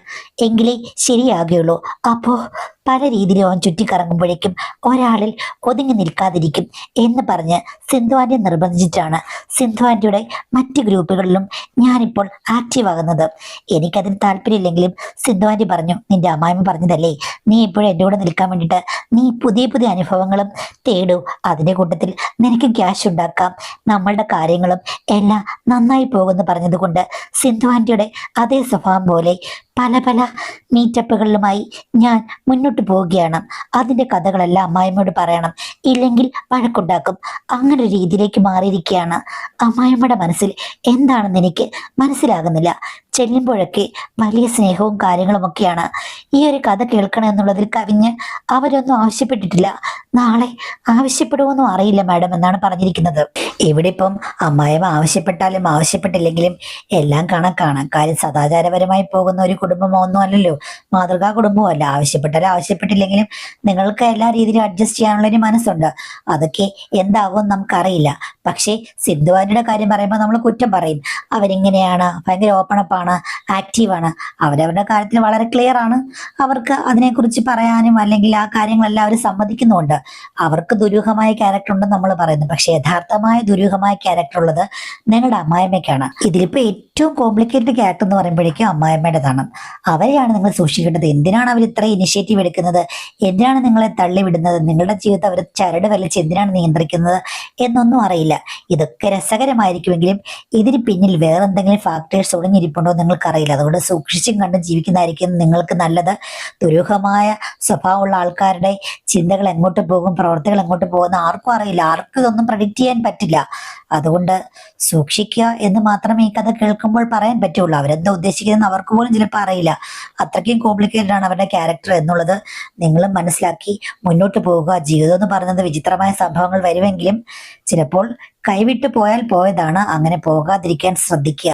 എങ്കിലേ ശരിയാകുകയുള്ളൂ. അപ്പോ പല രീതിയിലും അവൻ ചുറ്റിക്കറങ്ങുമ്പോഴേക്കും ഒരാളിൽ ഒതുങ്ങി നിൽക്കാതിരിക്കും എന്ന് പറഞ്ഞ് സിന്ധു ആന്റി നിർബന്ധിച്ചിട്ടാണ് സിന്ധു ആന്റിയുടെ മറ്റ് ഗ്രൂപ്പുകളിലും ഞാനിപ്പോൾ ആക്റ്റീവ് ആകുന്നത്. എനിക്കതിന് താല്പര്യമില്ലെങ്കിലും സിന്ധു ആന്റി പറഞ്ഞു, നിന്റെ അമ്മായിമ്മ പറഞ്ഞതല്ലേ, നീ ഇപ്പോഴും എൻ്റെ കൂടെ നിൽക്കാൻ വേണ്ടിയിട്ട് നീ പുതിയ പുതിയ അനുഭവങ്ങളും തേടൂ. അതിൻ്റെ കൂട്ടത്തിൽ നിനക്ക് ക്യാഷ് ഉണ്ടാക്കാം, നമ്മളുടെ കാര്യങ്ങളും എല്ലാം നന്നായി പോകുമെന്ന് പറഞ്ഞതുകൊണ്ട് സിന്ധു ആന്റിയുടെ അതേ സ്വഭാവം പോലെ പല പല മീറ്റപ്പുകളിലുമായി ഞാൻ മുന്നോട്ട് പോവുകയാണ്. അതിൻ്റെ കഥകളെല്ലാം അമ്മായിമ്മയോട് പറയണം, ഇല്ലെങ്കിൽ വഴക്കുണ്ടാക്കും. അങ്ങനെ ഒരു രീതിയിലേക്ക് മാറിയിരിക്കുകയാണ്. അമ്മായിമ്മയുടെ മനസ്സിൽ എന്താണെന്ന് എനിക്ക് മനസ്സിലാകുന്നില്ല. ചെല്ലുമ്പോഴൊക്കെ വലിയ സ്നേഹവും കാര്യങ്ങളുമൊക്കെയാണ്. ഈ ഒരു കഥ കേൾക്കണം എന്നുള്ളതിൽ കവിഞ്ഞ് അവരൊന്നും ആവശ്യപ്പെട്ടിട്ടില്ല. നാളെ ആവശ്യപ്പെടുമെന്നും അറിയില്ല മാഡം എന്നാണ് പറഞ്ഞിരിക്കുന്നത്. ഇവിടെ ഇപ്പം അമ്മായിമ്മ ആവശ്യപ്പെട്ടാലും ആവശ്യപ്പെട്ടില്ലെങ്കിലും എല്ലാം കണക്കാണ്. കാര്യം സദാചാരപരമായി പോകുന്ന ഒരു കുടുംബമോ ഒന്നും അല്ലല്ലോ, മാതൃകാ കുടുംബവും അല്ല. ആവശ്യപ്പെട്ടാലും ആവശ്യപ്പെട്ടില്ലെങ്കിലും നിങ്ങൾക്ക് എല്ലാ രീതിയിലും അഡ്ജസ്റ്റ് ചെയ്യാനുള്ള ഒരു മനസ്സുണ്ട്. അതൊക്കെ എന്താകും നമുക്കറിയില്ല. പക്ഷേ സിദ്ധുവാനിയുടെ കാര്യം പറയുമ്പോൾ നമ്മൾ കുറ്റം പറയും. അവരിങ്ങനെയാണ്, ഭയങ്കര ഓപ്പണപ്പാണ്, ആക്റ്റീവാണ്. അവരവരുടെ കാര്യത്തിൽ വളരെ ക്ലിയർ ആണ്. അവർക്ക് അതിനെക്കുറിച്ച് പറയാനും അല്ലെങ്കിൽ ആ കാര്യങ്ങളെല്ലാം അവർ സമ്മതിക്കുന്നുമുണ്ട്. അവർക്ക് ദുരൂഹമായ ക്യാരക്ടർ ഉണ്ടെന്ന് നമ്മൾ പറയുന്നു. പക്ഷെ യഥാർത്ഥമായ ദുരൂഹമായ ക്യാരക്ടർ ഉള്ളത് നിങ്ങളുടെ അമ്മായിമ്മയ്ക്കാണ്. ഇതിലിപ്പോ ഏറ്റവും കോംപ്ലിക്കേറ്റഡ് ക്യാരക്ടർ എന്ന് പറയുമ്പോഴേക്കും അമ്മായിമ്മയുടേതാണ്. അവരെയാണ് നിങ്ങൾ സൂക്ഷിക്കേണ്ടത്. എന്തിനാണ് അവർ ഇത്ര ഇനിഷ്യേറ്റീവ് എടുക്കുന്നത്? എന്തിനാണ് നിങ്ങളെ തള്ളിവിടുന്നത്? നിങ്ങളുടെ ജീവിതം അവർ ചരട് വലിച്ച് എന്തിനാണ് നിയന്ത്രിക്കുന്നത് എന്നൊന്നും അറിയില്ല. ഇതൊക്കെ രസകരമായിരിക്കുമെങ്കിലും ഇതിന് പിന്നിൽ വേറെ എന്തെങ്കിലും ഫാക്ടേഴ്സ് ഒളിഞ്ഞിരിപ്പുണ്ടോ നിങ്ങൾക്കറിയില്ല. അതുകൊണ്ട് സൂക്ഷിച്ചും കണ്ടും ജീവിക്കുന്നതായിരിക്കും നിങ്ങൾക്ക് നല്ലത്. ദുരൂഹമായ സ്വഭാവമുള്ള ആൾക്കാരുടെ ചിന്തകൾ എങ്ങോട്ട് പോകും, പ്രവർത്തികൾ എങ്ങോട്ട് പോകുന്ന ആർക്കും അറിയില്ല. ആർക്കും ഇതൊന്നും പ്രഡിക്റ്റ് ചെയ്യാൻ പറ്റില്ല. അതുകൊണ്ട് സൂക്ഷിക്കുക എന്ന് മാത്രമേ ഈ കഥ കേൾക്കുമ്പോൾ പറയാൻ പറ്റുള്ളൂ. അവരെന്താ ഉദ്ദേശിക്കുന്നതെന്ന് അവർക്ക് പോലും ചിലപ്പോൾ അറിയില്ല. അത്രയ്ക്കും കോംപ്ലിക്കേറ്റഡ് ആണ് അവരുടെ ക്യാരക്ടർ എന്നുള്ളത് നിങ്ങളും മനസ്സിലാക്കി മുന്നോട്ട് പോവുക. ജീവിതം എന്ന് പറയുന്നത് വിചിത്രമായ സംഭവങ്ങൾ വരുമെങ്കിലും ചിലപ്പോൾ കൈവിട്ടു പോയാൽ പോയതാണ്. അങ്ങനെ പോകാതിരിക്കാൻ ശ്രദ്ധിക്കുക.